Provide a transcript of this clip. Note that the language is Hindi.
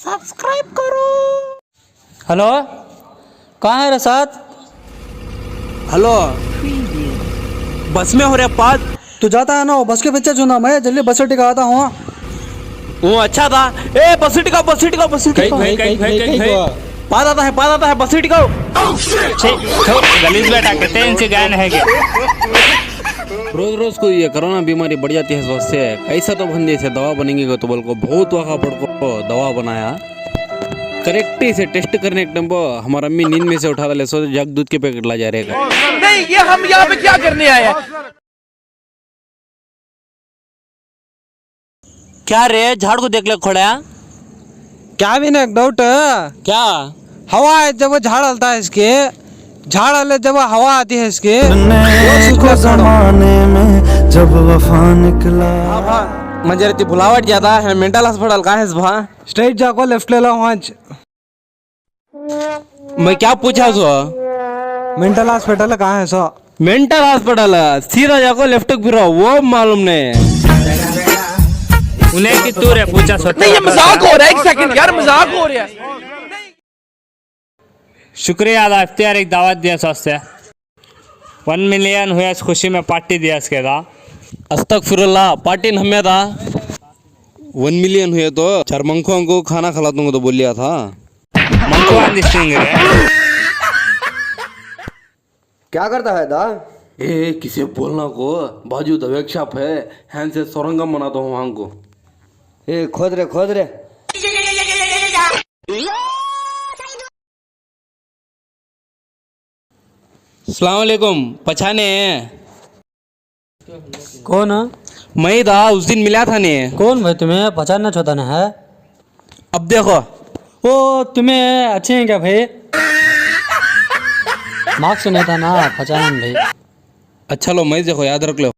सब्सक्राइब करो। हेलो, कहाँ है रसात? हेलो, बस में हो रहा पास? तू जाता है ना बस के पीछे चुना मैं जल्दी बस टिका आता हूँ। वो अच्छा था। ए बस टिकाओ बस टिकाओ बस टिकाओ। पास आता है बस टिकाओ। गलीज बेटा कहते हैं इनसे गायन है क्या? रोज रोज को ये कोरोना बीमारी बढ़ जाती है स्वास्थ्य से कैसा तो बंदे से दवा बनेंगे तो बोल को बहुत वहाँ पड़ को दवा बनाया करेक्ट से टेस्ट करने के टाइम हमारा अम्मी नींद में से उठा ले सो जग दूध के पैकेट ला जा रहे नहीं, ये हम यहाँ पे क्या करने आए हैं? क्या रे झाड़ को देख ले खोड़ा? क्या भी ना एक डाउट क्या? हवा है जब वो झाड़ हलता है इसके झाड़ हले जब हवा आती है इसके जमाने में जब वफा निकला मंजर ती भुलावट ज्यादा है मेंटल हॉस्पिटल कहाँ है भा? स्ट्रेट जाको लेफ्ट ले लो वहाँ मैं क्या पूछा सो? मेंटल हॉस्पिटल कहाँ है सो? मेंटल हॉस्पिटल सीधा जाको लेफ्ट फिरो वो मालूम नहीं। उन्हें कि तू रे पूछा सोता नहीं ये मजाक हो रहा है। एक सेकंड यार, मजाक हो रहा है। शुक्रिया अदा इफ्तियार एक दावत दिया स्वास्थ्य 1 मिलियन हुआ इस खुशी में पार्टी दिया इसके दा अस्तगफिरुल्लाह पार्टी हमें था 1 मिलियन हुए तो चार मंखों को खाना खिला दूंगा तो बोल लिया था मंकुआन दिखेंगे रे। क्या करता है दा? ए किसे बोलना को बाजू तो वर्कशॉप है हैंड से सोरंगम बनाता हूँ वहाँ को ए खोद रे अस्सलाम वालेकुम पहचाने कौन है? मैं था उस दिन मिला था ने कौन भाई तुम्हें पहचानना चाहता ना है? अब देखो ओ तुम्हें अच्छे हैं क्या भाई? मार्क्स नहीं था ना पहचान भाई। अच्छा लो मैं देखो याद रख लो